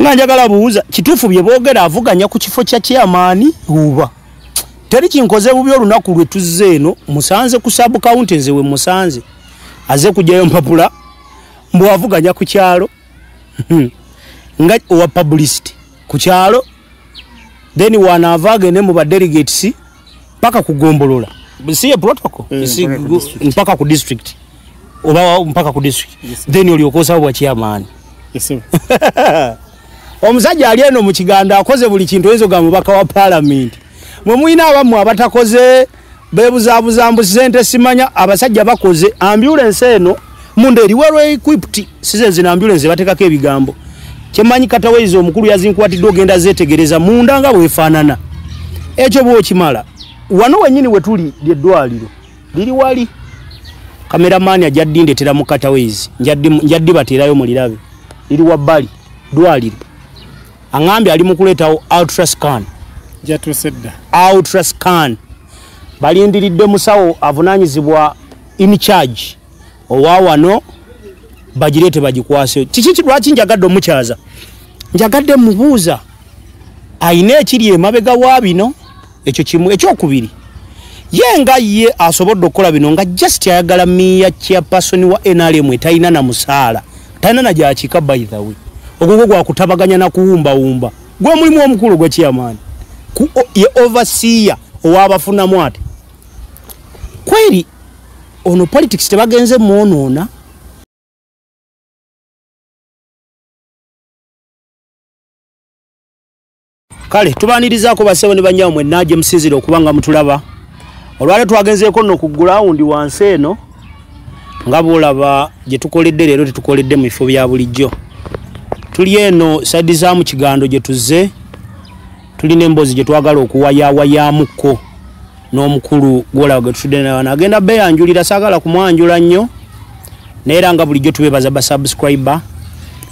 nga njagala buuza kituufu bye boogera avuganya ku kifo kya chairman uba teri kinkoze bubi olunaku lwe tuzze eno musanze ku sub county nze we musanze aze kujjayo mpapula mbu avuganya ku kyalo nga owa publicity ku kyalo then wanavaage ne mu ba delegates paka kugombolola si protocol mpaka ku district oba mpaka ku district then oliokosa bwa chairman omusajja ali eno mu kiganda akoze buli kintu ezo ga mubaka wa parliament mwe muina abamu abatakoze bebuzabuza mbu sente simanya abasajja bakoze ambulance eno munde eri well equipped sizenze na ambulance batekako ebigambo kyemanyi Kataweezi omukulu yazinkwatidde ogenda zetegereza munda nga bwefaanana ekyo bwo kimala wano wenyini wetuli lyeddwaliro liri wali cameraman ajaddindetera mu Kataweezi njaddi baterayo mulirabe liri wabbali dwaliro angambye ali mu kuleetawo ultrascan jatusedda ultrascan balindiridde musawo avunanyizibwa in charge owa wano bagirete bagikwase kiki lwaki njagadde omukyaza njagadde mubuuza ayina ekiri emabega wa bino ekyo kimu ekyokubiri yenga ye asobodde okukola bino nga just ayagala miya chairperson wa NRM etayina na musaala tayina na gyakika by the way ogwo gwa kutabaganya na kuwumba gwe mulimu omukulu gwe chairman ye overseer owabafuna mwate kweri ono politics tebagenze muonoona kale tubanirizaako basewo ne banyawo mwe naje msinzire okubanga mutulaba olwale twagenzeeko nno ku ground wansi eno nga bolaba gye tukoledde leero tetukoledde mu bifo bya bulijjo tuli eno side za mu kigando gye tuzze tulina emboozi gye twagala okuwayawayamukko n'omukulu gwolaba gwe tutudde naye agenda beyanjulira saagala kumwanjula nnyo naye era nga bulijjo tubeebaza basubscriber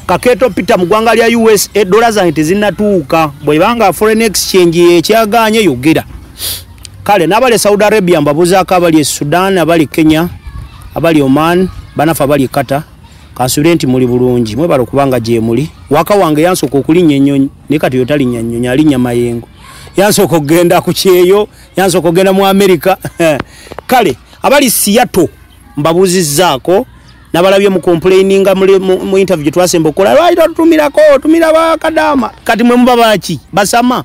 Kaketo Peter mu ggwanga lya US dollars zange tezinnatuuka bwebanga foreign exchange ekyaganye yogera kale n'abali Saudi Arabia mbabuzaako abali Sudan abali Kenya abali Oman banafa abali Qatar kansubire nti muli bulungi mwebala okubanga gye muli waka wange yansooka okulinnya ennyonyi ne kati yotalinnya nnyonyi alinnya mayengo yansooka okugenda ku kyeyo yansooka okugenda mu America kale abali Seattle mbabuzizzaako nabalabye mu complaininga mu interview twasemba okola lwaito tumirako tumira bakadama kati mwe muba baki basama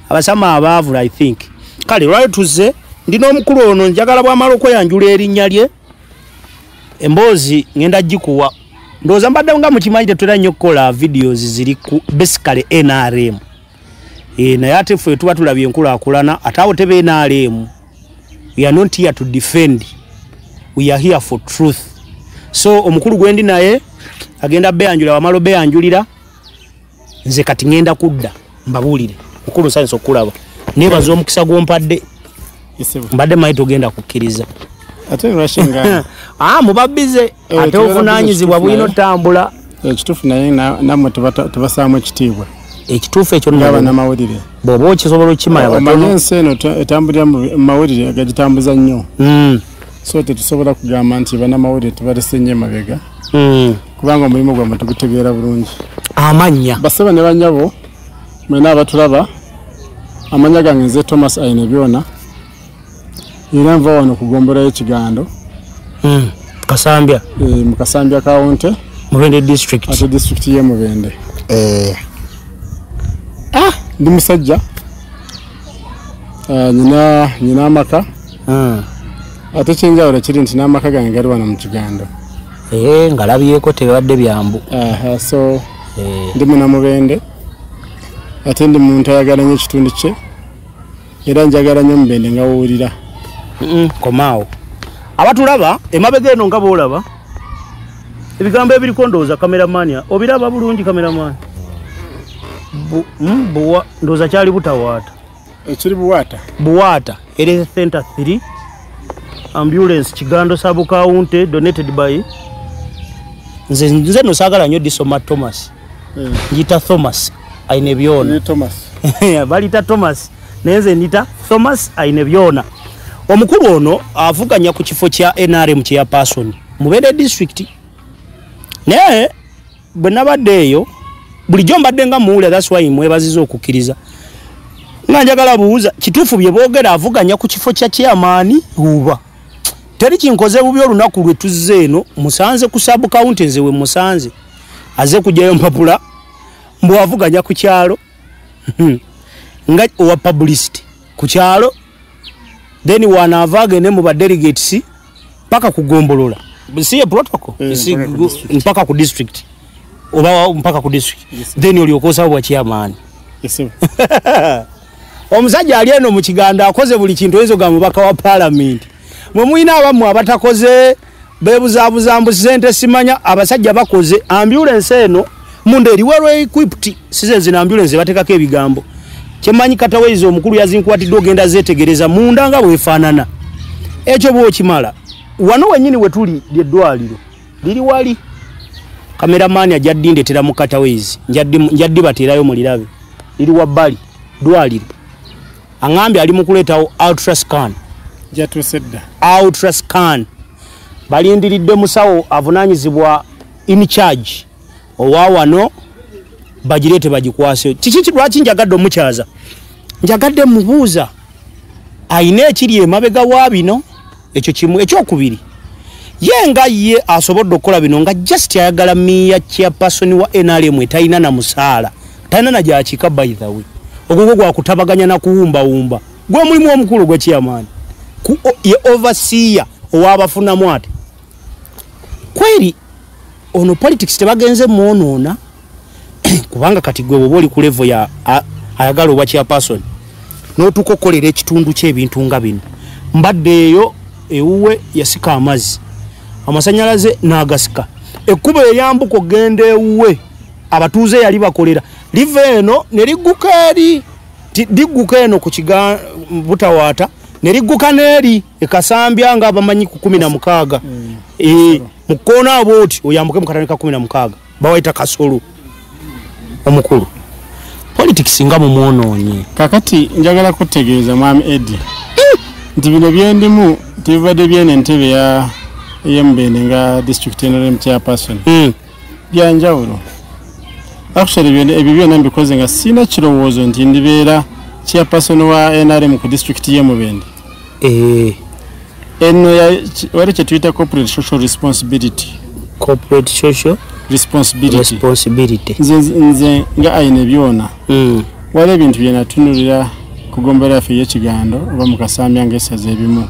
abasama abaavu I think kale lwayo tuzze ndino omukulu ono njagala bwamala okweyanjula erinnya lye emboozi ngenda gikuwa ndowooza mbadde nga mukimanyi tetulina nnyo okukola videos ziri ku basically NRM naye ate ffe tuba tulabye enkulaakulana ate abo tebe NRM we are not here to defend we are here for truth so omukulu gwendi naye agenda beyanjula wamalo beyanjulira nze kati ngenda kudda mbabuulire mukulu science okulaba nebaza omukisa gwompadde mbadde mayi togenda kukkiriza ate rashinga mubabize ate ovunaanyizibwa bulina otambula ekituufu naye namwe tubasaamu ekitiibwa ekituufu ekyo ngaba namawulire bw'oba okisobola okimanya omanyi ensi eno etambulira mu mawulire agagitambuza nnyo so tetusobola kugamba nti banamawulire tubalese nnyo emabega kubanga omulimu gwammwe tugutegeera bulungi amanya baseba ne banyabo mwena abatulaba amanya gange nze Thomas Ainebyona era nva wano kugombolayo ekigando Kasambya mu Kasambya County Mubende district ate district ye Mubende ndi musajja nyina amaka ate kyenjawulo kiri nti n'amaka gange gali wano mu kigando ngalabyeko tebadde byambu so ndi munamubende ate ndi muntu ayagala nnyo ekitundu kye era njagala nnyo Mubende nga wuulira komaawo abatulaba emabega eno nga boolaba ebigambo ebiriko ndowooza kameramani obiraba bulungi kameramani ndowooza kyali butawaata ekiri buwaata ere center 3 ambulance Kigando Sub County donated by nze no saagala nnyo disoma Thomas njita Thomas Ainebyona balita Thomas nenze nita Thomas Ainebyona omukulu ono avuganya ku kifo kya NRM kya person Mubende district naye bwe nabadde eyo bulijjo mbadde nga muwule, that's why mwebaziza okukkiriza nga njagala buuza kituufu bye boogera avuganya ku kifo kya chairman uba teri kinkoze bubi olunaku lwe tuzze eno musanze ku sub county nze we musanze aze kujjayo mpapula mbu avuganya ku kyalo nga owa publicity ku kyalo then wanaavaga ne mu ba delegates mpaka kugombolola siye protocol mpaka ku district oba mpaka ku district then oliokosa bwa chairman omusajja ali eno mu kiganda akoze buli kintu enzo ga mubaka wa parliament mwe muina abamu abatakoze bebuzabuza mbu sente simanya abasajja bakoze ambulance eno munde eri well equipped size na ambulance batekako ebigambo kyemanyi Katawezo omukulu yazinkwatidde ogenda zetegereza munda nga bwefaanana ekyo bwo kimala wano wenyini wetuli lyeddwaliro liri wali kameramani ajaddindetera mu Katawezo njaddi baterayo mulirabe liri wabbali dwaliro angambye ali mu kuleetawo ultrascan jatusedda ultrascan balindiridde musawo avunanyizibwa in charge owa wano bagirete bagikwase kiki lwaki njagadde omukyaza njagadde mubuuza ayina ekiri emabega wa bino ekyo kimu ekyokubiri yenga ye asobodde okukola bino nga just ayagala miya chairperson wa NRM etayina na musaala tayina na gyakika by the way ogwo gwa kutabaganya na kuwumba gwe mulimu omukulu gwe chairman ku ye overseer owabafuna mwate kweri ono politics tebagenze muonoona kubanga kati gwe boli ku level ya ayagala oba chairperson n'otukokolera ekitundu ky'ebintu nga bino mbadde eyo ewuwe yasika amazzi amasanyalaze n'agasika ekkubo eryambuka ogenda ewuwe abatuuze yali bakolera live eno ne ligguka eri digguka eno ku kiga butawaata ne ligguka n'eri ekasambya nga abamanyi ku 16 mukoona abooti oyambuke mu katale ka 16 bawaita kasolo omukulu politics nga mu mwonoonye kakati njagala kutegeeza mwami Eddie nti bino byendimu tibadde byene ntebe ya yembene nga district NRM chairperson byanjawulo actually ebyo byonna mbikoze nga sina kirowoozo nti ndibeera chairperson wa NRM ku district y'Emubende eno wali kye tuyita corporate social responsibility nze nga ayina byona wali ebintu byenatunulira kugombera yaffe y'ekigando oba mu Kasambya ng'essaza ebimu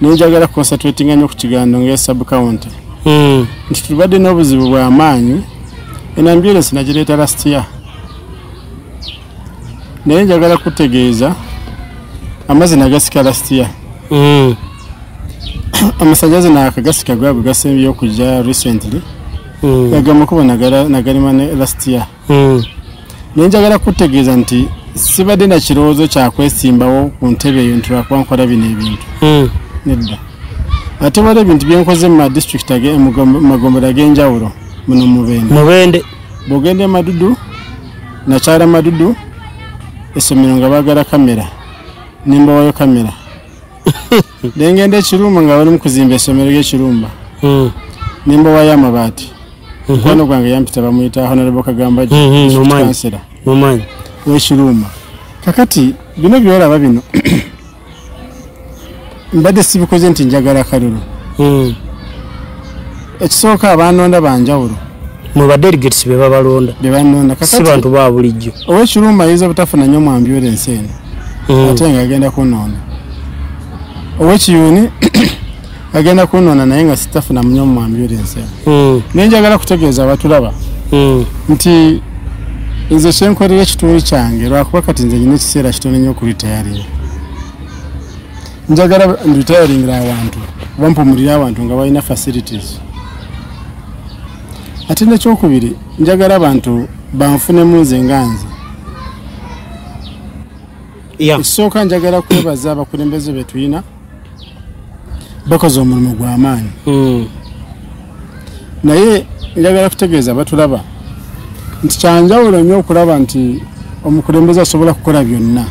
nenjagala concentratinga nnyo ku kigando ng'esub county nti tubadde n'obuzibu bw'amaanyi enambulance nagireeta last year naye njagala kutegeeza amazzi nagasika last year amasanyalaze nakagasika gwabwe gasembyeyo okujja recently gagamba kuba nagalima last year naye njagala kutegeeza nti sibadde na kirowoozo kyakwesimbawo ku ntebe eyo nti lwakuba nkola bino ebintu nedda ate waliwo ebintu byenkoze mu district magombera ag'enjawulo muno Mubende bw'ogenda e Madudu nakyala Madudu essomero nga baagala kamera nimbawayo kamera nengenda ekirumba nga bali mu kuzimba essomero ly'ekirumba nimbawayo amabaati mukwano gwange yampita bamuyita Honorable Kagamba kansera w'ekirumba kakati bino byolaba bino mbadde sibikoze nti njagala kalulu ekisooka abanonda banjawulo mu ba delegates be babalonda kakati si bantu ba bulijjo ow'ekirumba ayinza butafuna nnyo mu ambulance eno ate nga agenda kunoona ow'ekiyuni agenda kunoona naye nga sitafuna nnyo mu ambulance eno naye njagala kutegeeza abatulaba nti nze kyenkolera ekitundu kyange lwakuba kati nze nyina ekiseera kitono nnyo okulitayalinga njagala nditayalingira awantu oba mpumulira awantu nga balina facilities ate nekyokubiri njagala abantu banfunemu nze nga nze ekisooka njagala kwebaza abakulembeze be tulina bakoze omulimu gw'amaanyi naye njagala kutegeeza batulaba nti kyanjawulo nnyo okulaba nti omukulembeze asobola kukola byonna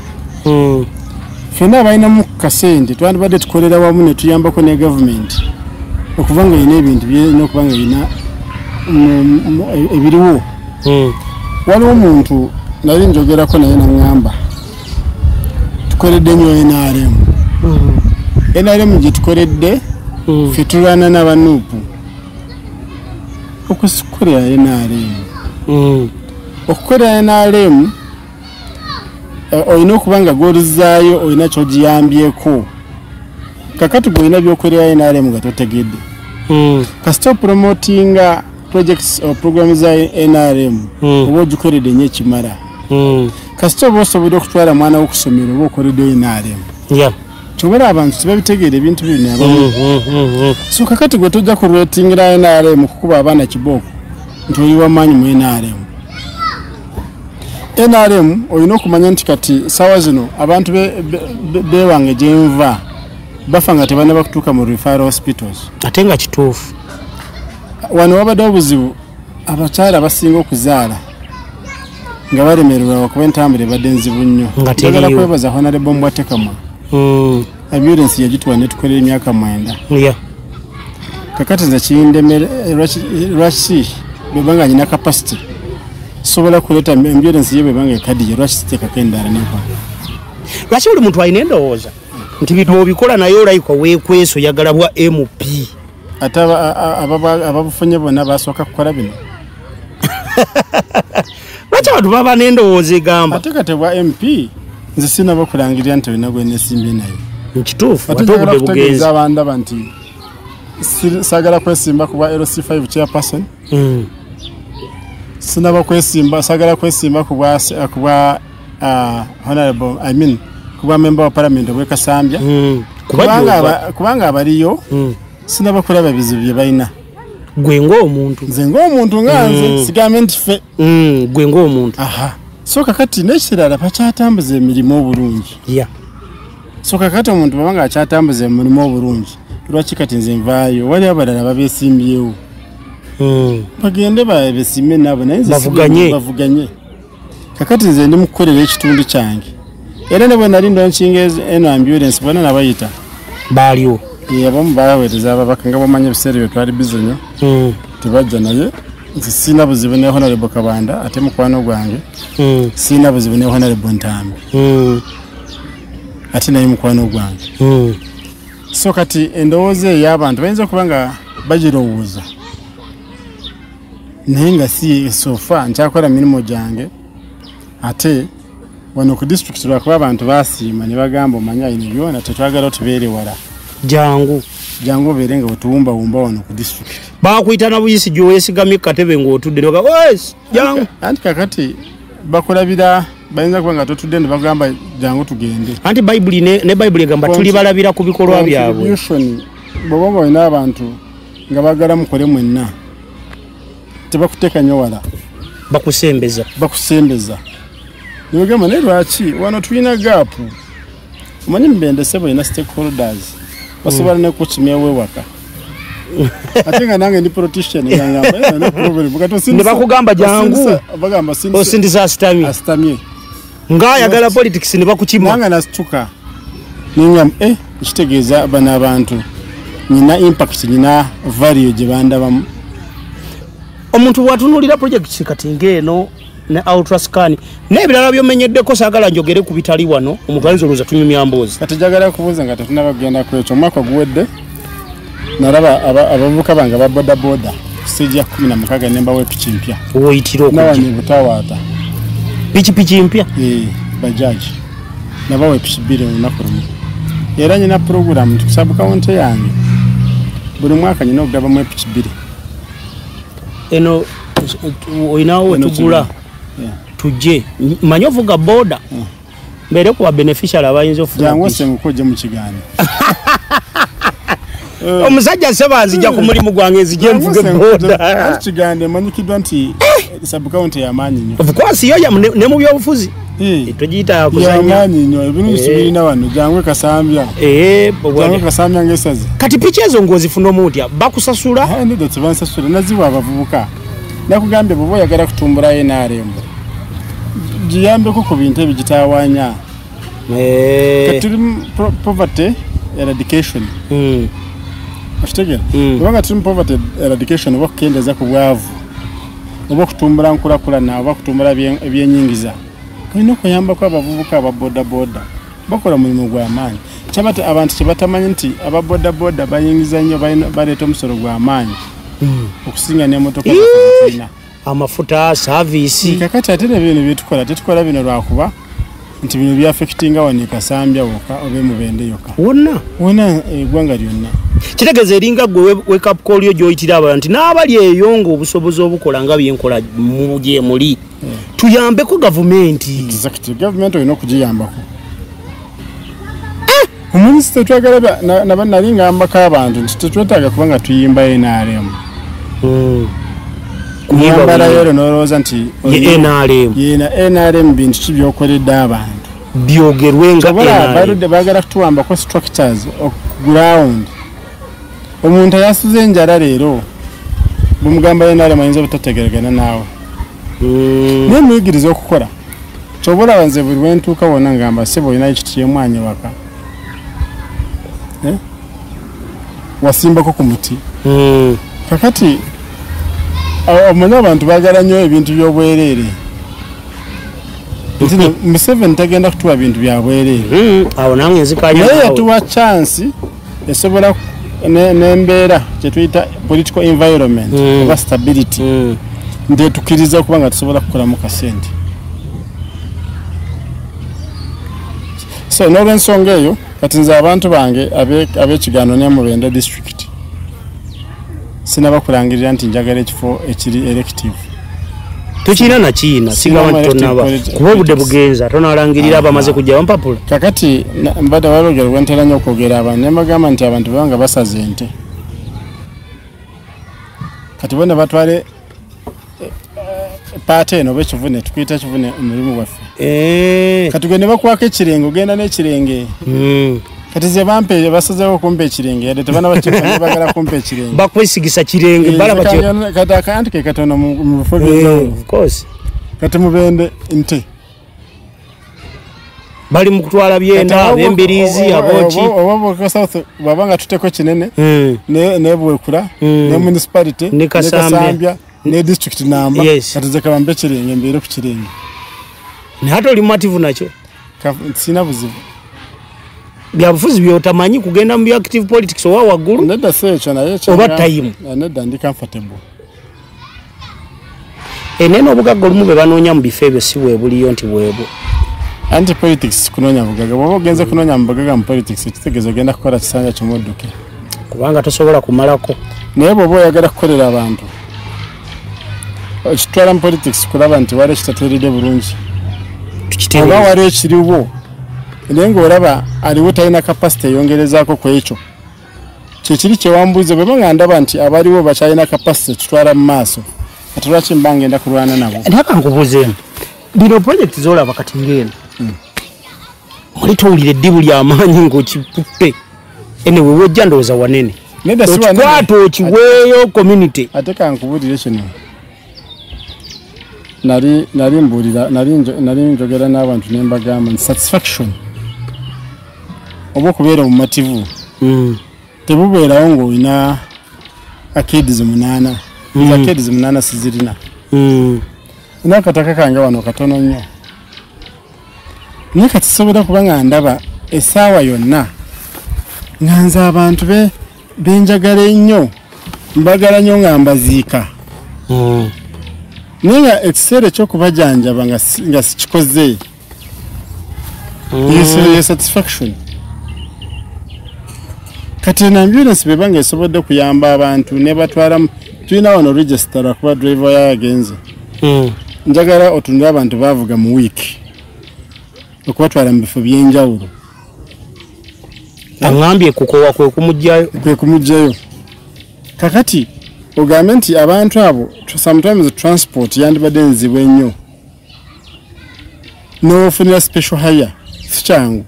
ffenna abalinamu kasente twandibadde tukolera wamu ne tuyambako ne gavumenti okuva nga yina ebintu byena okuba nga yina ebiriwo waliwo omuntu nali njogerako naye naŋŋamba tukoledde nnyo NRM. NRM gye tukoledde ffe tulwana n'abanuupu okusikolera NRM. Okukolera NRM olina okuba nga gw'oluzaayo olina ky'ogiyambyeko. Kakati gw'olina by'okolera NRM nga totegedde. Kasita opromotinga projects or programs za NRM oba ogikoledde nnyo ekimala. Kasita oba osobola okutwala mwana w'okusomero oba okoledde NRM. Kyobala abantu tebabitegeera ebintu bino abamu. So kakati gwe tojja kurwetingira NRM kukuba abaana kibooko nti oli wamaanyi mu NRM. NRM olina okumanya nti kati sawa zino abantu bewange gye nva bafa nga tebanaba kutuuka mu referral hospitals. Ate nga kituufu. Wano wabaddewo obuzibu abakyala basinga okuzaala nga balemererwa wakuba entambula ebadde nzibu nnyo. Njagala kwebaza Honorable Mbwatekamwa. Ambulance yagituwa ne tukolera emyaka 9. Kakati nze kindemere lwaki bwebanga nyina capacity sobola kuleta ambulance ye bwebanga ekaddiye lwaki siteekako endala nenkwa. Lwaki buli muntu alina endowooza nti bintu obikola naye olayika weekweso oyagala bwa MP. Ate ababufunye bonna basooka kukola bino. Lwaki abantu baba n'endowooza egamba ate kati bwa MP nze sinaba kulangirira nti olina gwe nesimbye naye. Nkituufu ate obudde bugenzi abandaba nti saagala kwesimba ku bwa LC5 chairperson. Sinaba kwesimba saagala kwesimba ku bwa honorable ku bwa member wa parliament obwe Kasambya. Kubanga abaliyo sinaba kulaba bizibu bye balina. Gwe ng'omuntu. Nze ng'omuntu nganze sigambe nti ffe. Gwe ng'omuntu. So kakati n'ekirala bakyatambuza emirimu obulungi. So kakati omuntu bwabanga akyatambuza emirimu obulungi lwaki kati nze nvaayo wali abalala babeesimbyewo. Bagende babeesimbe nabo naye nze bavuganye. Kakati nze ndi mu kukolera ekitundu kyange. Era ne bwe nali ndonkinga eno ambulance bonna nabayita. Baaliwo. Abamu baaweereza ababaka nga bamanya ebiseera bye twali bizo nnyo. Tebajja naye nze sina buzibu ne Honorable Kabanda ate mukwano gwange. Sina buzibu ne Honorable Ntambi. Ate naye mukwano gwange. So kati endowooza ey'abantu bayinza okuba nga bagirowooza naye nga si sofa nkyakola mirimu gyange ate wano ku district lwakuba abantu basiima ne bagamba omanya ino byona tetwagala otubeere wala. Jangu obeere nga wetuwumbawumba wano ku district. Bakuyita na buyisi gy'oweesigamye katebe ng'otudde ne bagamba jangu. Anti kakati bakulabira bayinza kuba nga totudde ne bagamba jangu tugende. Anti Bayibuli ne Bayibuli egamba tuli balabira ku bikolwa byabwe. Bw'oba nga olina abantu nga bagala mukole mwenna tebakuteeka nnyo wala. Bakusembeza. Ne bagamba naye lwaki wano tulina gaapu. Omanyi Mbendese balina stakeholders. Basobola ne kukimyawo ewaka. Ate nga nange ndi politician ngamba no problem. Ne bakugamba jangu. Bagamba osindisa asitamye. Ng'ayagala politics ne bakukima. Nange nasituka. Ningamba kitegeeza bano abantu nina impact nina value gye bandabamu. Omuntu bw'atunuulira project kati ng'eno ne ultrascan n'ebirala by'omenyeddeko saagala njogere ku bitali wano omuntu ayinza olowooza tunyumya mboozi. Kati njagala kubuuza nga tetunaba kugenda ku ekyo omwaka guwedde nalaba abavubuka bange aba bodaboda stage ya 16 ne mbawa piki mpya. Woyitira okujja. Nawanye butawaata. Piki mpya? Bajaji. Nabawa piki 2 olunaku lumu. Era nyina program tukusabu kawunti yange. Buli mwaka nyina okugabamu piki 2. Eno oyinawo wetugula tujje manyi ovuga boda mbere kuba beneficial abayinza ofuna jangu sengukoje mu kiganiro. Omusajja sebanzi ja ku mulimu gwange ezije mvuge boda. Kiganiro manyikidwa nti sub county ya manyi nnyo. Of course yo ya ne mu byobufuzi. Tujita kuzanya. Ya manyi nnyo ebintu bisubirina wano jangu Kasambya. Jangu Kasambya ngesazi. Kati picha ezo ngozifuna omutya bakusasula. Ndo tebansasula naziwa abavubuka. Nakugambye bwo oyagala kutumbula NRM. Giyambeko ku bintu ebigitawanya. Kati poverty eradication. Ashtegera. Kubanga tuli poverty eradication bakendeza ku bwavu. oba okutumbula nkulakulana oba kutumbula ebyenyingiza kalina okuyambako abavubuka aba boda bakola mulimu gw'amaanyi kyabate abantu kyebatamanyi nti aba boda bayingiza nnyo baleeta omusolo gw'amaanyi okusinga n'emmotoka zaffe amafuta service kakati ate nebino byetukola tetukola bino lwakuba nti bino byafekitinga wano Kasambya woka oba Mubende yoka wonna eggwanga lyonna kitegeeza eringa gwe wake up call yo gyoyitira abantu n'abali eyo ng'obusobozi obukola nga byenkola muje muli tuyambeko gavumenti exactly government olina okugiyambako omunisita twagala nali ngambako abantu nti tetwetaaga kuba nga tuyimba NRM kuyambala yero n'olowooza nti NRM bintu ki byokoledde abantu byogerwe nga baludde baagala kutuwambako structures ground omuntu ayasuze enjala leero bumugamba NRM ayinza obutategeregana naawe naye muyigiriza okukola kyobola nze buli lwentuuka wonna ngamba sebo olinayo kiti kyemwanya waka wasimbako ku muti kakati omanyi abantu baagala nnyo ebintu by'obwereere nti Museveni tagenda kutuwa bintu bya bwereere awo nange nzikanya naye yatuwa chansi esobola n'embeera kyetuyita political environment oba stability nti etukkiriza okuba nga tusobola kukolamu kasente so n'olwensonga eyo kati nze abantu bange ab'ekigaano ne Mubende district sinabakulangirira nti njagala ekifo ekiri elective tukina na China sigama tonaba kuba budde bugenza tonalangirira abamaze kujja mpapula kakati mbada balogera wenteranya okwogera abantu nemagamba nti abantu banga basaze ente kati bona batwale paate no bekivune tukuyita kivune omulimu waffe kati gwe ne bakwaka ekirenge ogenda n'ekirenge kati ze bampe basazewo kumpa ekirenge yadde tebana bakifa bagala kumpa ekirenge bakwesigisa kirenge balaba kati akantu ke katono mu bifo by'enjawulo of course kati Mubende nte bali mu kutwala byenda bembirizi aboki oba south babanga tuteko kinene ne bwekula ne municipality ne Kasambya ne district namba kati ze kabambe kirenge mbere ku kirenge ne hata oli mativu nakyo sina buzibu byabufuzi byotamanyi kugenda mu active politics owa waggulu nedda seekyo naye oba time nedda ndi comfortable enene obugagga olumu be banoonya mu bifo ebyo si weebuliyo nti bwebwo anti politics kunoonya bugagga bw'oba ogenze kunoonya mu bugagga mu politics kitegeeza ogenda kukola kisanja kimudduke kubanga tosobola kumalako naye bw'oba oyagala kukolera abantu okitwala mu politics kulaba nti wali ekitateeredde bulungi oba wali ekiriwo naye ng'olaba aliwo talina kapasite eyongerezaako ku ekyo kyekiri kyewambuuze bwe nga ndaba nti abaliwo bakyalina kapasite tutwala mu maaso ate lwaki mba ngenda kulwana nabo ntaka nkubuuzeemu bino projekiti z'olaba kati ng'eno muli tuwulira eddibu ly'amaanyi ng'okipuppe ene we wojja ndowooza wanene okikwata okiweeyo community ate kankubulire kino nali njogera n'abantu ne mbagamba nti satisfaction oba okubeera mumativu tebubeerawo ng'olina akedizi 8 akedizi 8 sizirina nakataka kange wano katono nnyo naye katisobola kuba nga ndaba essaawa yonna nga nze abantu benjagala ennyo mbagala nnyo nga mbaziika naye nga ekiseera ekyokubajanjaba nga sikikoze ye satisfaction kati na ambulance beba nga esobodde kuyamba abantu ne batwala tulina wano register lwakuba driver yagenze njagala otunula abantu bavuga mu wiiki okubatwala mu bifo by'enjawulo aŋambye kukowa kwe kumugjayo kakati ogambe nti abantu abo sometimes transport yandibadde nzibu ennyo n'ofunira special hire si kyangu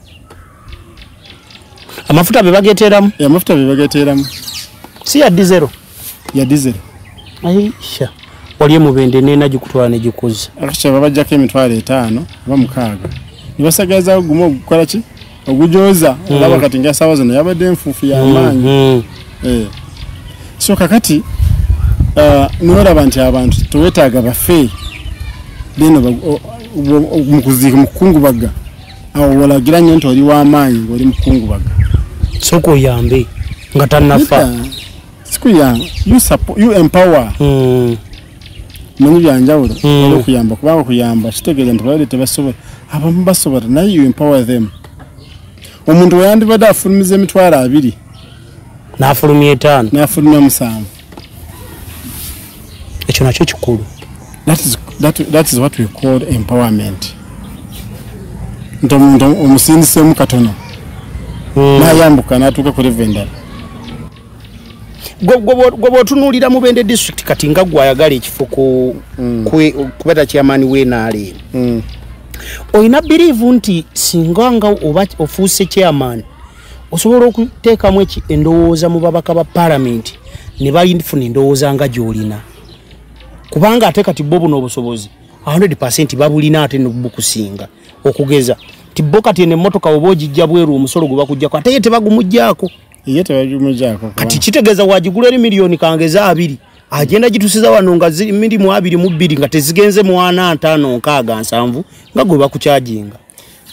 amafuta bebageteeramu si ya dizero aisha wali Mubende nena gikutwala ne gikuza akisha babajjako emitwalo 5 oba 6 nibasagaza gumu okukola ki ogujoza olaba kati nga sawa zino yabadde enfuufu y'amaanyi so kakati noraba nti abantu tewetaaga bafe bino mukuziika mukungubaga awo walagira nnyo nti oli w'amaanyi ng'oli mukungubaga soko yambe nga tannafa sikuyamba you empower manyi byanjawulo okuyamba kubanga okuyamba kitegeeza nti balwadde tebasobola abamu basobola naye you empower them omuntu we yandibadde afulumiza emitwalo 2 n'afulumya 5 n'afulumya 7 ekyo nakyo kikulu that is what we call empowerment nti omuntu omusindiseemu katono n'ayambuka n'atuuka ku level endala gwe bw'otunuulira Mubende district kati nga gwayagala ekifo kubeta chairman w'enaale oyina believe nti singa nga oba ofuuse chairman osobola okuteekamu endowooza mu babaka ba parliament ne bayifuna endowooza nga gy'olina kubanga ate kati bo buno obusobozi 100% babulina ate nebukusinga okugeza ti bo kati n'emmotoka oba ogijja bweru omusolo gwe bakujjako ate ye tebagumuggyako kati kitegeeza wagigula eri miliyoni kangeza 2 agenda gitusiza wano nga milimu 22 nga tezigenze mu 45 nga gwe bakukyajinga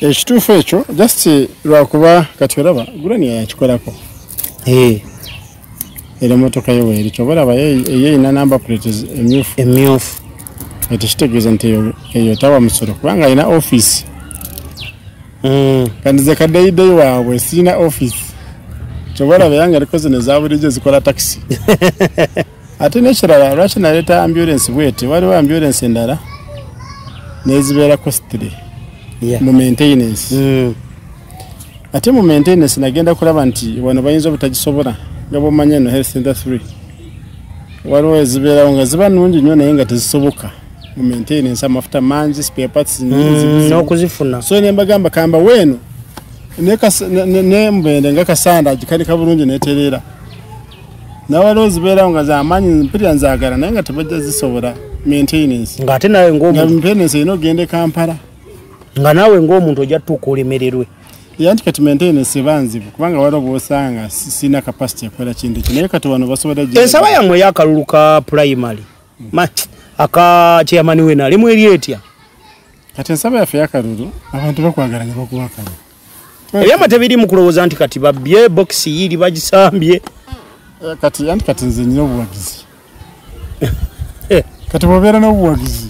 ekituufu ekyo just lwakuba kati olaba gulani yakikolako era emmotoka ye weeri kyobalaba yeeyina number plates emyufu tekitegeeza nti eyo tawa musolo kubanga alina office kandi ze kaddeyideyi waabwe sirina office kyobalaba yange alikoze nezabulijjo zikola taxi ate nekirala lwaki naleeta ambulance bwete waliwo ambulance endala nezibeera costly mu maintenance ate mu maintenance nagenda kulaba nti wano bayinza obutagisobola nga bw'omanyi eno health center 3 waliwo ezibeerawo nga ziba nnungi nnyo naye nga tezisoboka mu maintenance amafuta mangi spare parts n'okuzifuna so nembagamba kamba weeno ne Mubende nga Kasanda agikanika bulungi netereera nawaliwo zibeerawo nga zamaanyi mpirira nzaagala naye nga tebajja zisobola maintenance ng'ate nawe maintenance erina ogenda Kampala nga naawe ng'omuntu ojja tuuka olemererwe yanti kati maintenance ebanzibu kubanga waliwo bw'osanga sina capacity ekola kintu ekyo naye kati wano basobola ensaba yammwe y'akalulu ka primary aka chairman w'enaale mu eri etya kati ensaba yaffe y'akalulu abantu bakwagalanya bakuba akalulu ebyama tebiri mu kulowooza nti kati babbye bokisi yiri bagisambye kati nze nyina obuwagizi kati bwobeera n'obuwagizi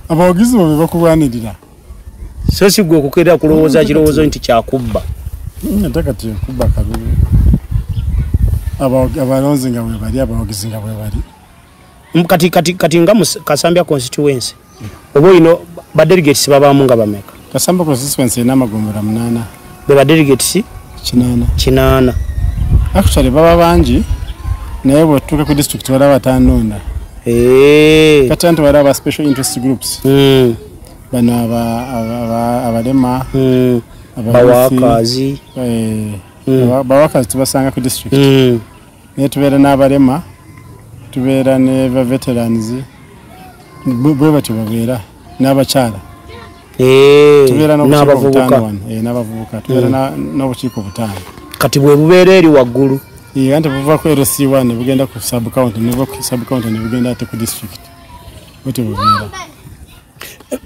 abawagizi bo be bakulwanirira so si gwe okukeera kulowooza kirowoozo nti kyakubba ate kati ekubba kalulu abalonzi nga bwe bali abawagizi nga bwe bali kati nga Kasambya constituency oba olina badelegates babaamu nga bameka Kasambya constituency erina amagombera 8 be badelegates 9 actually baba bangi naye bwetutuuka ku district walaba 5 kati anti walaba special interest groups bano abalema bawakazi bawakazi tubasanga ku district naye tubeera n'abalema tubeera ne veterans bwe batyo babeera n'abakyala tubeera n'abavubuka tubeera n'obukiiko 5 kati bwe bubeera eri waggulu anti buva ku LC1 ne bugenda ku sub county ne bugenda ate ku district bwetyo bubeera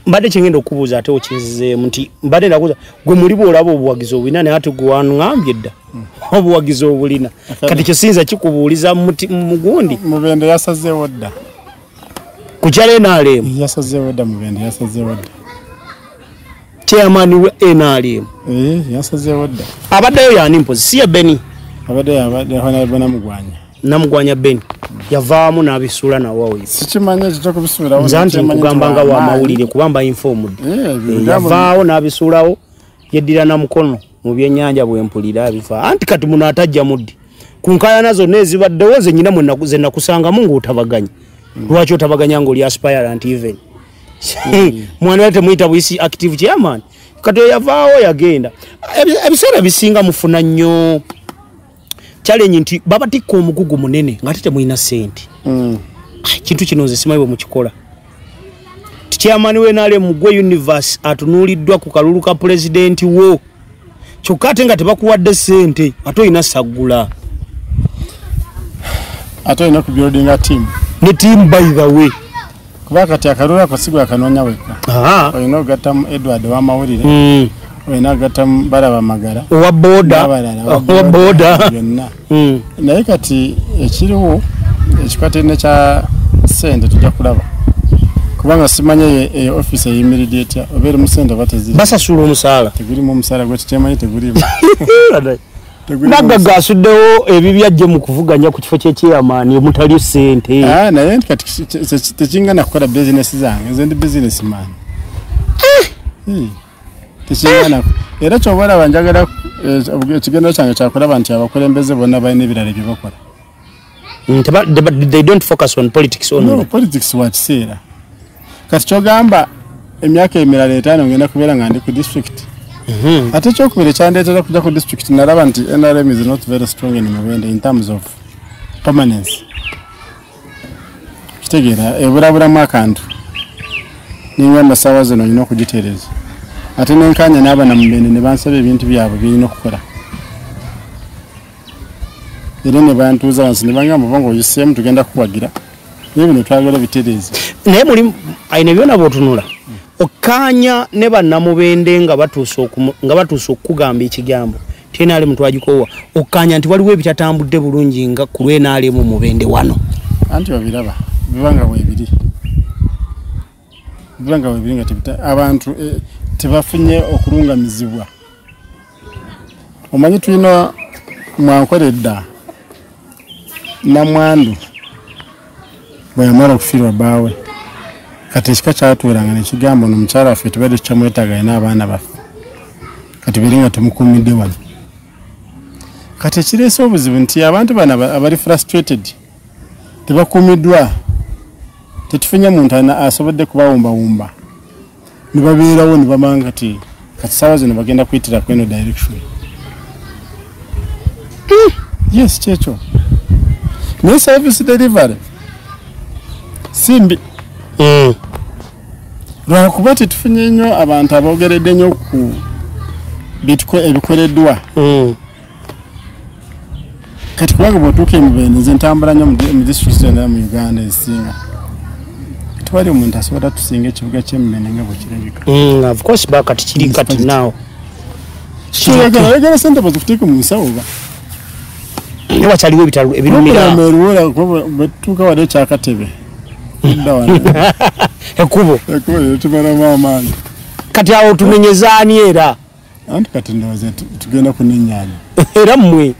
mbadde kyengenda okubuuza ate okinzizeemu nti mbadde ndakubuuza gwe muli bw'olaba obuwagizi obulina naye ate gwe waŋŋambye dda obuwagizi obulina kati kyesinza kikubuuliza mugundi Mubende yasazeewo dda ku kyalo NRM yasazeewo dda Mubende yasazeewo dda chairman we NRM yasazeewo dda abaddeyo yani mpozi si ya Beni abadde namugwanya Beni yavaamu n'abisuula nawawe sikimanyi ekyo kyokubisuulawo nzanti nkugamba nga wa mawulire kubamba informed yavaawo n'abisuulawo yeddira na mukono mu byennyanja bwempulira abifa anti kati muno atajja muddi ku nkayana zonna ezibaddewo ze nnyina ze nakusangamu ng'otabaganya lwaki otabaganya ng'oli aspirant even mwana we temuyita buyisi active chairman kati yavaawo yagenda ebiseera bisinga mufuna nnyo challenge nti babatikka omugugu munene nga ate temuyina ssente kintu kino nze simanyi bwe mukikola chairman w'enaale mugwe universe atunuuliddwa ku kalulu ka pulezidenti wo kyokka ate nga tebakuwadde ssente ate olina saggula ate olina ku building a team ne team by the way kuba kati akarura kosigwa kanonya weka oyino gatamu Edward wa mawulire oyina gatamu Baraba Magara wa boda naye kati ekiriwo ekikwate ne kya sente tujja kulaba kubanga simanye office eyimiridde etya obere mu sente bateziri basasula omusala tegiri mu musala gwe temanyi tegiri nagaga asuddewo ebibyajje mu kuvuganya ku kifo ky'ekyeyamaani omutali sente naye kati tekingana kukola business zange nze ndi business man tekingana era kyobola banjagala ekigendero kyange kyakulaba nti abakulembeze bonna balina ebirala bye bakola they don't focus on politics only. No, politics wa kiseera kati kyogamba emyaka emirala 5 ngenda kubeera nga ndi ku district ate kyokubiri kyandeetera kujja ku district nalaba nti NRM is not very strong in Mubende in terms of permanence kitegeera eburaburamu akantu ningamba sawa zino nyina okugitereeza ate nenkanya n'aba na Mubende ne bansaba ebintu byabwe birina okukola era ne bantuuza wansi ne bangamba bongo oyiseemu tugenda kuwagira nebino twagala bitereeza naye muli ayina byona bootunula okanya ne bannamubende nga batuusa okukugamba ekigambo tenaale mutwagikowa okanya nti waliwo ebitatambudde bulungi nga ku lwenaale mu Mubende wano anti babiraba bibanga bwebiri nga abantu tebafunye okulungamizibwa omanyi tulina mwankoledda namwandu bweyamala okufiirwa bbaawe kati ekika kyatuulanga nekigambo ono mukyala waffe tubadde tukyamwetaaga n'abaana baffe kati biri nga temukuumidde wano kati ekireese obuzibu nti abantu bano abali frustrated tebakuumiddwa tetufunye muntu asobodde kubawumbawumba ne babeerawo ne bamanga kati saawa zino bagenda kuyitira ku eno direction yes kyekyo naye service delivery simbi lwakuba tetufunye nnyo abantu aboogeredde nnyo ku ebikoleddwa kati kubanga bw'otuuka Mubende nze ntambula nnyo mu district zonna mu Uganda ezisinga tewali omuntu asobola tusinga ekibuga ky'Emubende nga bwe kirabika of course bakati kiri kati naawo kyagala sente bazikuteeka mu nsawo ba wakyaliwo ebirumira bwetutuuka wali ekyakatebe ekubo tubalamu amaanyi kati awo tumenyezaani era anti kati ndowooza tugenda kunenyanya era mmwe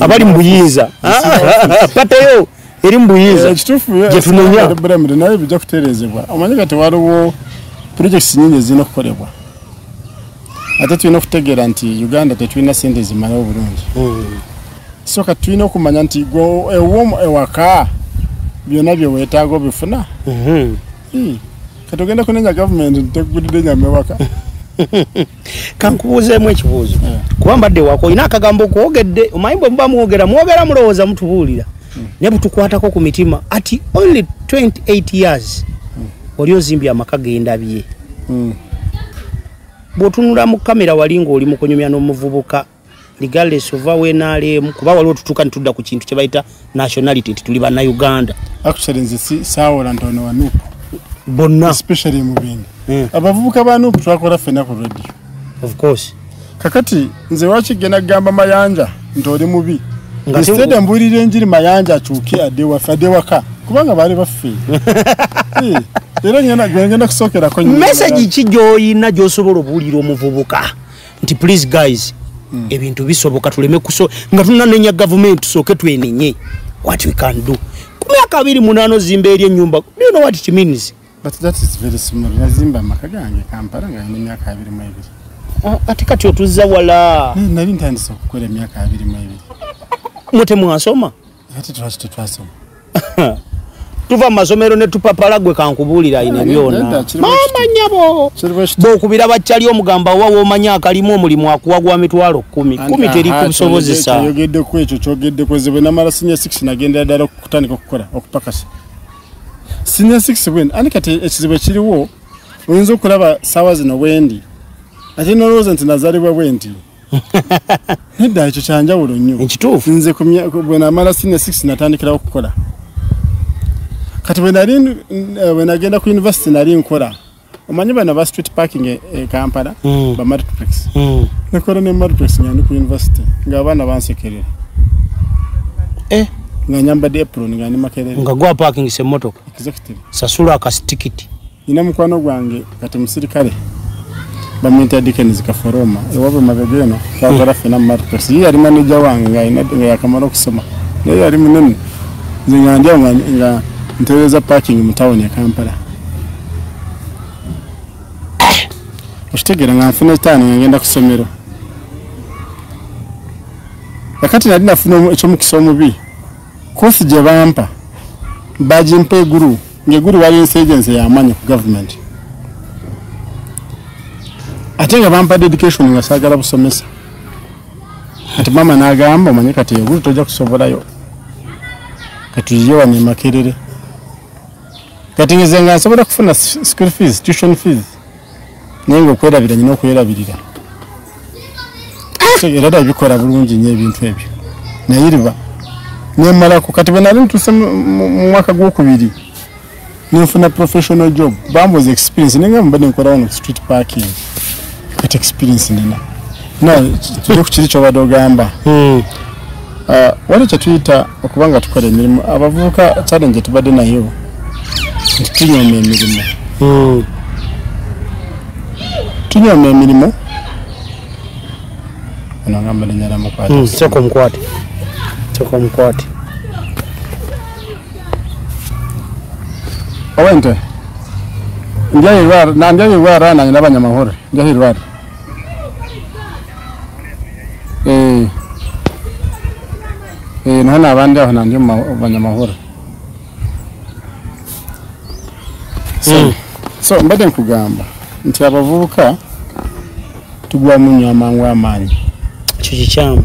abali mu buyinza pateyo eri mu buyinza gyetunenya naye bijja kutereezebwa omanyi kati waliwo projects nyingi ezirina okukolebwa ate tulina okutegeera nti Uganda tetulina sente zimalawo bulungi so kati tulina okumanya nti ewaka byonna bye weetaaga obifuna kati ogenda kunenya gavumenti ntekugulidde nyama ewaka kankubuuzeemu ekibuuzo kuba mbadde wako olina akagambo kwogedde omanyi bwe muba mwogera mulowooza mutubuulira naye butukwatako ku mitima ati only 28 years oli ozimbye amaka gendabye bw'otunula mu kamera wali ng'oli mu kunyumya n'omuvubuka regardless ova wenaalemu kuba waliwo tutuuka nitudda ku kintu kye bayita nationality nti tuli bannayuganda actually nze saawola ntono wa Nuupu bonna especially Mubende abavubuka ba Nuupu twakola ffenna ku radio of course kakati nze wakigenda kugamba Mayanja nti oli mubi instead mbuulira enjiri Mayanja akyuke adde waka kubanga baali baffe era ngenda kusookerako message ki gy'olina gy'osobola obuulira omuvubuka nti please guys ebintu bisoboka tuleme nga tunanenya government tusooke twenenye what we can do ku myaka 28 zimba eri ennyumba do you know what it means but that is very small nazimba amaka gange Kampala nga nina emyaka 22 ate kati otuzza wala nali ntandise okukola emyaka 22 mute mwasoma ate tetwasoma tuva masomero ne tupapala gwe kankubuulira ine byona mama nyabo bokubira bakyali omugamba wawo omanya akalimu omulimu akuwagwa mitwalo 10 teri kusobozesa yogedde ku ekyo kyogedde ko zibe namala senior 6 nagenda ddala okutandika okukola okupakasa senior 6 bwen ani kati ekizibu kiriwo oyinza okulaba saawa zino bwendi ate nolowooza nti nazaalibwa bwendi nedda ekyo kyanjawulo nnyo ekituufu nze bwe namala senior 6 natandikirawo okukola kati when agenda ku university nali nkola omanyi bana ba street parking e Kampala ba multiplex nakora ne multiplex nyandi ku university ngabana bansekerera nga nyamba de apron nga ni makerere nga gwa parking se motoka executive sasula akastickit ina mukwano gwange kati musirikale bamwita Dickens Kaforoma ewabe mabegeno kagara fina multiplex yari manager wange nga ina yakamara okusoma naye yari munene zingandia nga ntereza parking mu town ya Kampala oshitegera nga nfuna tano ngenda kusomero wakati nali nafuna ekyo mu kisomo bi kosi je bampa baji mpe guru nge guru wali agency ya amanya ku government atenga bampa dedication nga sagala busomesa ati mama nagamba manye kati guru toja kusobolayo kati yewa ni makerere kati ngezenga asobola kufuna school fees tuition fees nengo kwerabira nyino kwerabirira era bikora bulungi nye ebintu ebyo nayiriba nemala ku kati benali ntuse mu mwaka gw'okubiri nifuna professional job bamboze experience nenga mbade nkora on street parking kati experience nina tuje ku kiri kyo badogamba wali kyatuyita okubanga tukola emirimu abavubuka challenge tubadde nayo tunyoma emirimu tunyoma emirimu anangamba lenyala mukwate soko mkwate awente njayirwara nanye n'abanyamahoro njayirwara nana abandi aho nandi abanyamahoro so mbade nkugamba nti abavubuka tugwa mu nyama ngwamanyi chichichamu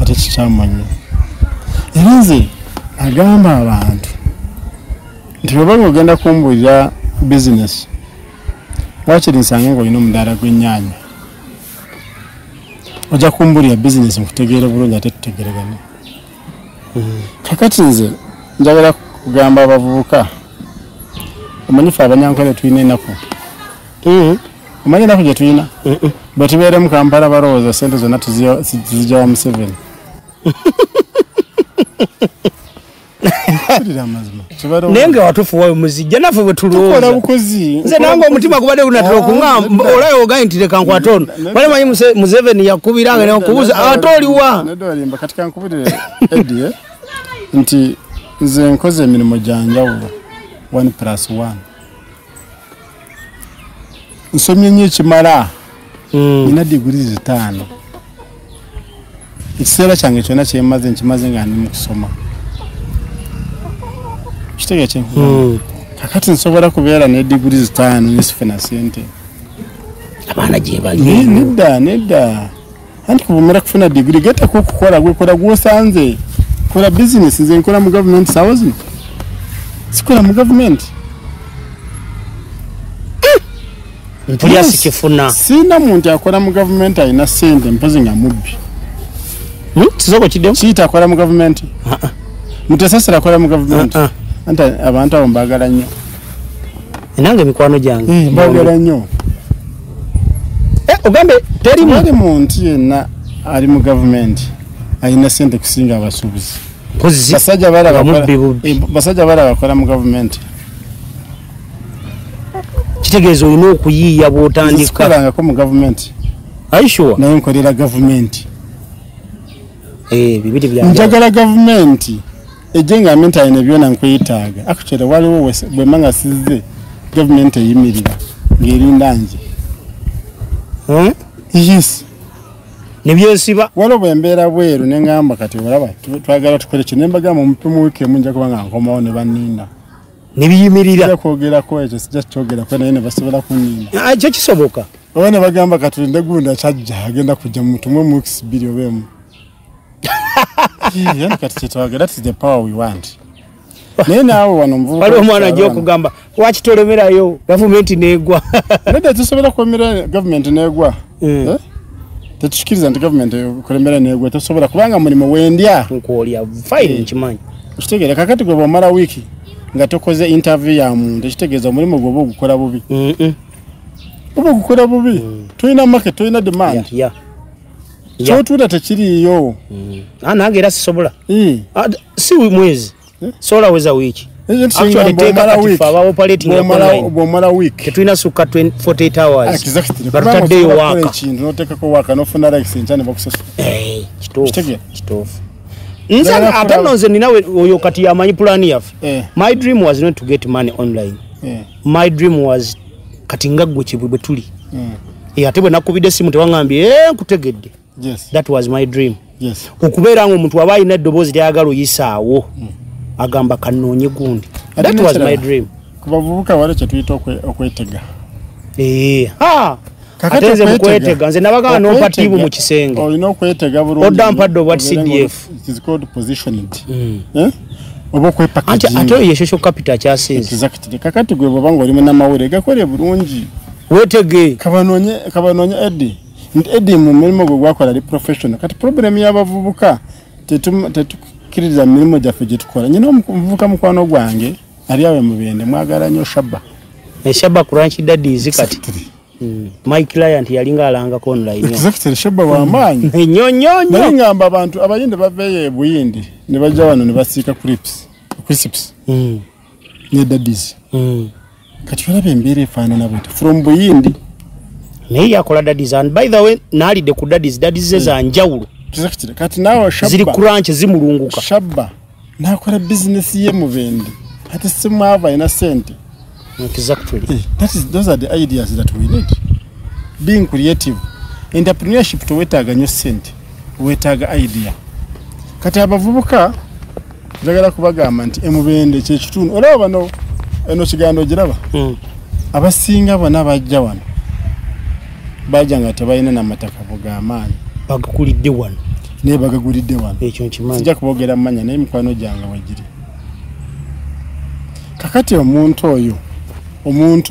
ate chichamanyi eranze agamba abantu nti baba ogenda kumbulira business wakiri nsange ngo ino mudara gw'ennyanya oja kumbulira business nkutegeera bulungi ate tutegeregane kakati nze njagala kugamba abavubuka omanyifa abanyankole tuyina ennaku omanyi ennaku gye tuyina bwe tubeere mu Kampala balowooza sente zonna tuzijja wa Museveni nenge watufuwayo muzijja naffe bwe tulowooza nze nange omutima gubadde gunatera okuŋŋamba olayo ogaye nti leka nkwatono wale manyi Museveni yakubiranga neokubuuza ate oliwa nedolimba kati kankubirire Eddie nti nze nkoze emirimu gyanjawulo 1+1 nsomye nnyo ekimala nina diguri 5 ekiseera kyange kyonna kyemaze nkimaze nga ndi mu kusoma kitege kyenkugamba kakati nsobola kubeera ne diguri 5 nisifuna sente abaana gye bali nedda anti kuvumira kufuna diguri geta kukukola gwekola gwosanze kola business nze nkola mu government sawazi sikola mu government mpulya sikifuna sina muntu akola mu government ayina sente mpozi nga mubbi kisoko kiddemu kiyita akola mu government mutesasira akola mu government anta abantu abo mbagala nnyo nange mikwano gyange mbagala nnyo ogambe teri muntu yenna ali mu government ayina sente kusinga abasuubuzi basajja bala bakola mu government kitegeeza olina okuyiiya bw'otandikako mu government aishuwa naye nkolera government bibiri byange njagala government ejenga minta ine byona nkweyitaaga actually waliwo bwemanga sizze government eyimirira ng'erindanje yes nebyesiba waliwo bwembeera bweru neŋŋamba kati olaba twagala tukole kino nembaga mu mupimu wiiki emu nja kuba nga nkomawo ne banninda nebiyimirira kwogerako ekyo sijja kyogerako naye ne basobola kunninda ekyo kisoboka oba ne bagamba katulinde gunda kyajja agenda kujja mu mutumu mu wiiki 2 oba emu yani kati kyetwagala that is the power we want naye naawe wano muvubuka waliwo omwana ajja okugamba wakitolemerayo gavumenti neegwa nedda tusobola kulemera gavumenti neegwa tetushikiriza nti gavumenti kulemera neegwa tosobola kubanga mulimu wendya nkwolya fine nkimanyi kitegeera kakati gwe bwomala wiiki nga tokoze interview ya muntu ekitegeeza omulimu gwo gukola bubi oba gukola bubi tulina market tulina demand so tuda tekiriyo nange era sisobola si mwezi sola weza wiki actually take a operating bomala week ketulina suka 48 hours exactly batadde waka kintu notekako waka nofuna like sentane bakusasa kitofu nza atanonze ninawe oyo kati yamanyi plan yaffe my dream was not to get money online my dream was kati ngaggwe kibwe tuli ate bwe nakubidde simu tewangambye nkutegedde that was my dream okubeera nga omuntu aba alina eddoboozi lyayagala oyisaawo agamba kanoonye gundi that was my dream kubavubuka wale kyetuyita okwetega ate nze mukwetega nze nabagana nompatiibu mu kisenge olina okwetega bulungi odda mpadde obwa CDF oba okwepakajinga ate oyo social capital kyasinze exactly kakati gwe bwobanga oli munamawulire gakole bulungi wetege kabanoonye Eddie mu mirimu gwe gwakola ali professional kati problem y'abavubuka tetukiriza mirimu gyaffe gye tukola nyina omuvubuka mukwano gwange ali awe mubende mwagala nnyo Shabba Shabba Crunch Daddies kati my client yalinga alangako online exactly Shabba wa maanyi nyonyonyo naye ngamba abantu abayindi baveeyo e Buyindi ne bajja wano ne basiika crisps ne Daddies kati olaba embeera efaanana bwete from Buyindi naye yakola Daddies and by the way naalidde ku Daddies ze za njawulo exactly kati naawe Shabba ziri crunch zimulunguka Shabba nakola business ye mubende ate simwava ina sente exactly those are the ideas that we need being creative entrepreneurship towetaaga nnyo sente wetaaga idea kati abavubuka njagala kubagamba nti emubende kyekitundu olaba bano eno kigambo giraba abasinga bonna bajja wano bajja nga tebalina n'amataka bugamaanyi bagakulidde wano naye bagagulidde wano ekyo nkimanyi sijja kubogera mmanya naye mikwano gyange wegiri kakati omuntu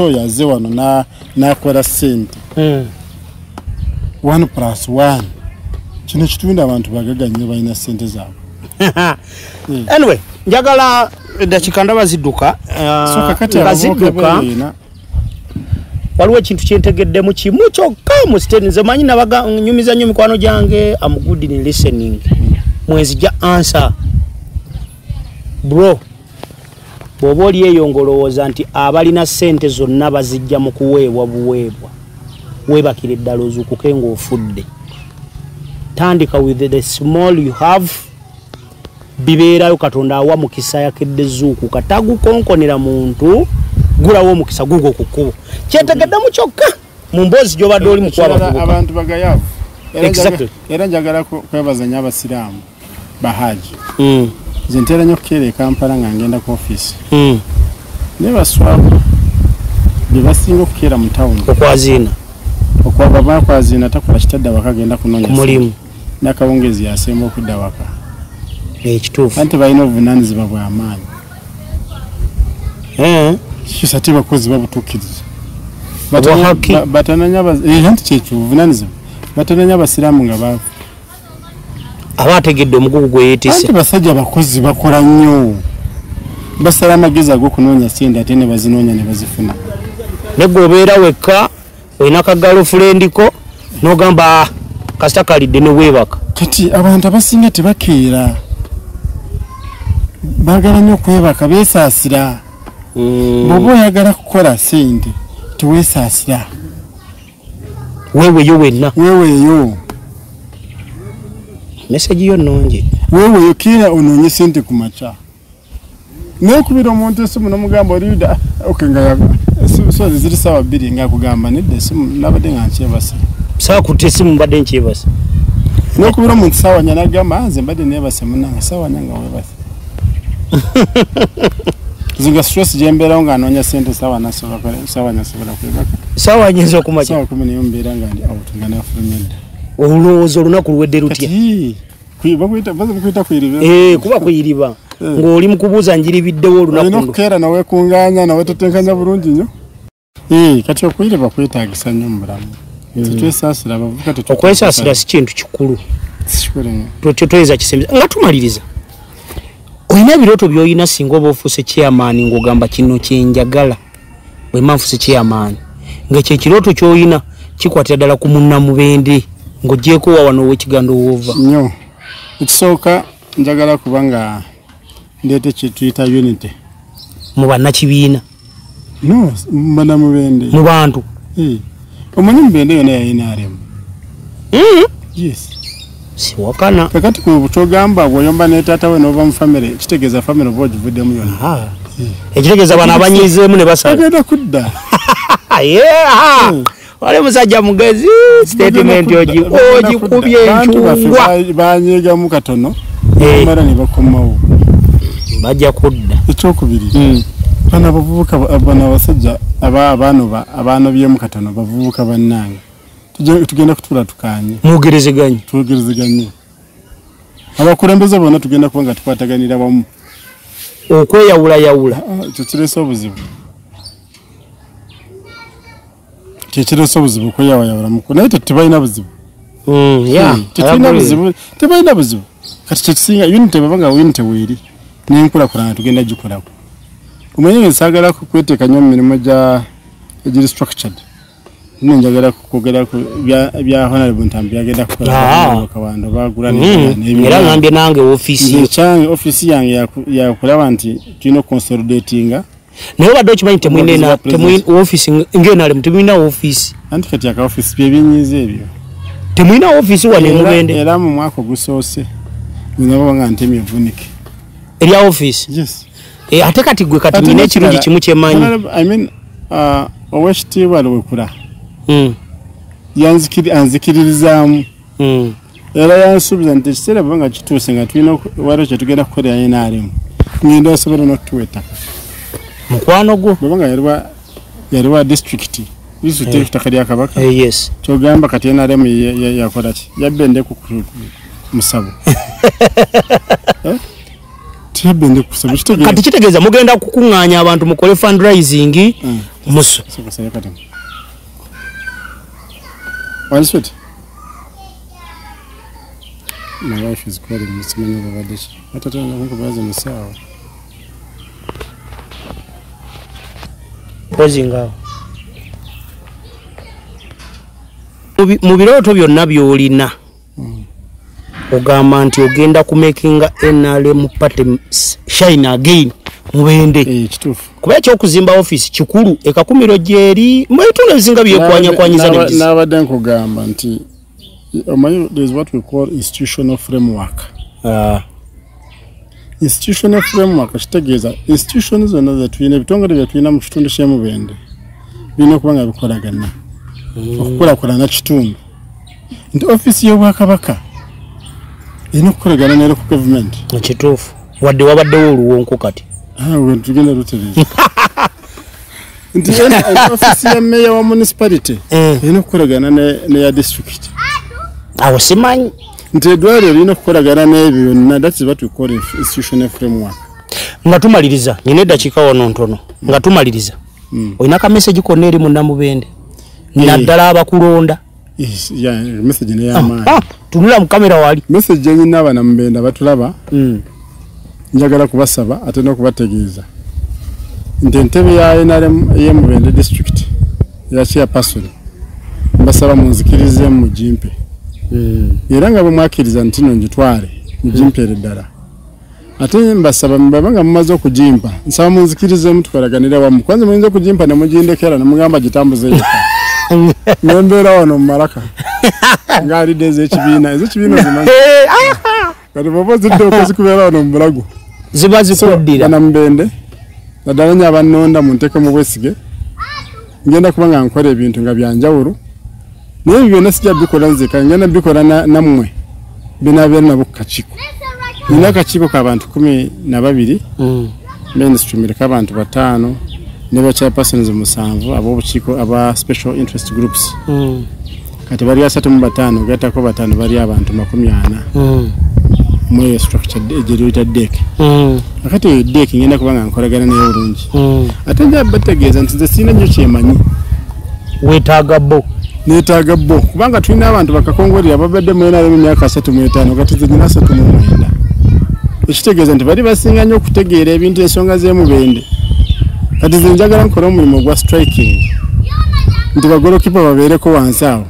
oyo azze wano n'akola ssente 1+1 kino kitundu abantu bagaganye balina ssente zaabwe anyway njagala dakika ndaba zidduka nga zidduka waliwo ekintu kyentegeddemu kimu kyokka mu state nze manyi nabanyumiza nnyo mikwano gyange am good in listening mwezi gya answer bro bw'oba oli eyo ngolowooza nti abalina ssente zonna bazijja mu kuweebwa buweebwa weebakira eddala ozuukuke ng'ofudde tandika with the small you have bibeerayo katonda awa mukisa yakedde zuukuka tagukonkonera muntu gulawo omukisa gugwo ku kkubo kyetegeddemu kyokka mu mboozi gy'obadde oli mukwaba abantu bagayaavu era njagala kwebaza nnyo abasiraamu bahaji nze ntera nnyo kukeera e Kampala nga ngenda ku ofiisi naye baswabu bye basinga okukeera mu tawuni okwaziina okwaba bakwaziina takola kitadde awaka agenda kunoonya mulimu n'akawungezi yasemba okudda waka ekituufu anti balina obuvunaanyizibwa bw'amaanyi kisa te bakozi babutuukiriza anti kyekyo obuvunaanyizibwa batananya abasiraamu nga baavu aba ategedde omugugu gwe yeetisse anti basajja bakozi bakola nnyo basala amagezi ag'okunoonya sente ate ne bazinoonya ne bazifuna negwe obeera wekka olina kagalofulendiko n'ogamba kasita kalidde ne weebaka kati abantu abasinga tebakeera baagala nnyo okwebaka beesaasira bw'oba oyagala kukola sente teweesaasira weeweeyo wenna weeweeyo meseji yo nnungi weeweeyo kiira onoonye sente ku makya n'okubira omuntu esimu n'omugamba oliuda nga sozi ziri ssaawa 2 ng'akugamba nedda esimu nabadde nga nkyebase sawa kutta esimu mbadde nkyebase n'okubira omuntu ssaawa 4 n'agamba nze mbadde neebase munnange ssaawa 4 nga weebase zinga stress jembeera nga anoonya sente ssaawa 4 sobola kwebaka ssaawa 4 ez'okumakya ssaawa 10 niyo mbeera nga ndi out nga nafulumya edda olowooza olunaku luwedde lutya bakuyita kuyiriba kuba kuyiriba ng'oli mu kubuuza njiribiddewo olunaku olina okukeera naweekunganya nawetetenkanya bulungi nnyo kati okuyiriba kwetaagisa nnyo mu bulamu tetwesaasira abavubuka okwesaasira si kintu kikulu toyinza kisemeza nga tumaliriza Oyina ebiroto by'oyina singa oba ofuuse chairman ng'ogamba kino kyenjagala bwe manfuuse chairman ng'ekyo ekirooto ky'oyina kikwatira ddala ku munnamubende ng'ogyeko wawano ow'ekigandu woova nnyo ekisooka njagala kuba nga ndeete kye tuyita unity mu bannakibiina no munnamubende mu bantu omanyi mubende yona yayinaaremu yes siwakana kakati ku kyogamba bw'oyomba ne taata we n'ova mu famire kitegeeza famire oba ogivuddemu yona ekitegeeza bano abanyiizeemu ne basala agenda kudda wali musajja mugezi statement ogikubye encungwa banyeegamu katono mara ne bakomawo bajja kudda ekyokubiri bano abavubuka bano abasajja abaano byemu katono bavubuka bannange tugenda kutuula tukanye twogerezeganye abakulembeze bonna tugenda kuba nga tukwataganira wamu okweyawulayawula ekyo kireese obuzibu kyekireese obuzibu okweyawayawulamuko naye tebalina buzibu tebalina buzibu kati kyekisinga unity baba nga unity weeri n'enkulakulana tugenda gikolako omanyi nsaagala kweteeka nnyo mu mirimu egiri structured njagala kwogera ku bya honorable Ntambi byagenda kukola Kawando bagula era ngambye nange office yange yakulaba nti tulina consolidatinga naye badde okimanyi temwine office ng'enale temwina office anti kati aka office byebinyize ebyo temwina office wane mubende era mu mwaka ogusoose nabo nga ntemi evunike erya office yes ate kati gwe kati nina ekirungi kimu kyemanyi I mean owekitiibwa Luwekula anzikiririzaamu era yansuubiza nti ekiseera bwe nga kituuse nga tulina waliwo kye tugenda kukolera NRM ngenda osobola n'okutuwa ettaka mukwano gwo bweba nga yaliwa district visite ettaka lya Kabaka yes kyogamba kati NRM yakola ki yabba endeku ku Musabo tiyabba endeku kusaba kati kitegeeza mugenda kukuŋŋaanya abantu mukole fundraising muso One sweet. My wife is calling me. Simanya Bavadish. I don't know who was in the cell. Pozinga. Mu birooto byonna by'olina ogamba nti ogenda kumakinga NRM party shine again mubende kituufu kuba ekyokuzimba office kikulu ekakumiro gyeri mwetundu ebizinga byekwanyakanyiza n'abadde nkugamba nti omanyi there is what we call institutional framework institutional framework kitegeeza institution zonna zetulina ebitongole byetulina mu kitundu ky'emubende birina okuba nga bikolagana okukulakulana kitundu nti office y'Obwakabaka erina okukolagana ne local government kituufu wadde wabaddewo oluwonko kati tugenda lutereza nti office ya mayor wa municipality erina okukolagana neya district awo simanyi nti eddwaliro lirina okukolagana n'ebyo byonna that is what we call institutional framework nga tumaliriza nyina eddakiika wano ntono nga tumaliriza olina ka message konna eri munnamubende naddala abakulonda message neyamaanyi tunula mu kamera wali message enyina abanamubende abatulaba njagala kubasaba ate n'okubategeeza nti entebe ya NRM ey'emubende district ya chairperson mbasaba munzikirize mu jimpe era nga bwe mwakiriza nti no njitwale mujimpere ddala ate mbasaba mbabanga mumaze okujimpa nsaba munzikirize mutukolaganira wamu kwanza muyinza okujimpa ne mugindekera ne mugamba gitambuze yeka nembeera wano mu Malaka ng'alidde ezekibiina zimanyi kati bwoba zidde okuzikubeera wano mu Bulago ziba zikuddira banamubende naddala nnyo abannonda munteeke mu bwesige ngenda kuba nga nkola ebintu nga byanjawulo naye ebyo byonna sijja bikola nzeka ngenda bikola nammwe binabeera nabo ku kakiiko nina akakiiko k'abantu 12 mainstream eriko abantu 5 ne ba chairpersons 7 ab'obukiiko aba special interest groups kati bali 35 gatako 5 bali abantu 40 mwe structure ejirita deck akati deck ngenda kubanga nkolagana nayo bulungi ate nja bategeeza nti sina nnyo kyemanyi wetaaga bo netaaga bo kubanga tulina abantu bakakongolera babadde mu NRM emyaka 35 kati zina 39 ekitegeeza nti bali basinga nnyo okutegeera ebintu ensonga z'emubende kati nze njagala nkola omulimu gwa striking nti bagolokipa babeereko wansi awo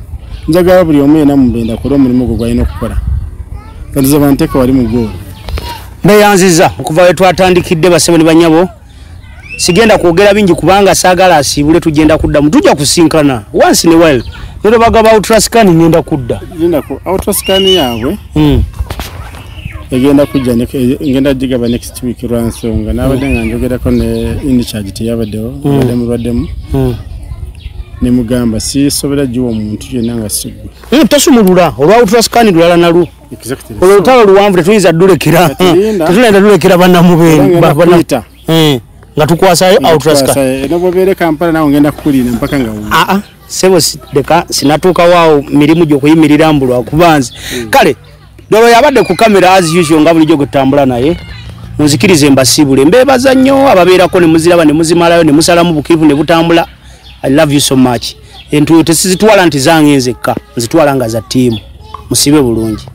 njagala buli omu yena mubende akole omulimu gwe gwalina okukola kati ze banteeka wali mu goolo beyanziza okuva we twatandikidde basebo ne banyabo sigenda kwogera bingi kubanga saagala asiibule tugenda kuddamu tujja kusinkana once in a while lero bagaba ultrascan ngenda kudda ultrascan yaabwe egenda kujja ngenda gigaba next week lwansonga nabadde nga njogerako ne incharge teyabaddewo abadde mulwaddemu ne mugamba sisobera giwa omuntu yenna nga sigwe tosumulula olwa ultrascan lulala nalu olutalo luwanvu tetuyinza ddulekera tetulenda dulekera bannamubenda nga tukwasa ultrascan nobobeere Kampala nawe ngenda kukuliina mpaka nga sebo deka sinatuuka waawo mirimu gy'okuyimirira mbulwa kubanze kale dolo yabadde ku kamera as usual nga bulijjo gutambula naye munzikirize mbasiibule mbeebaza nnyo ababeerako ne muziraba ne muzimalayo ne musalamu bukivu ne butambula. I love you so much. Entu tesizitwala nti zange nzekka nzitwala nga za tiimu musibe bulungi.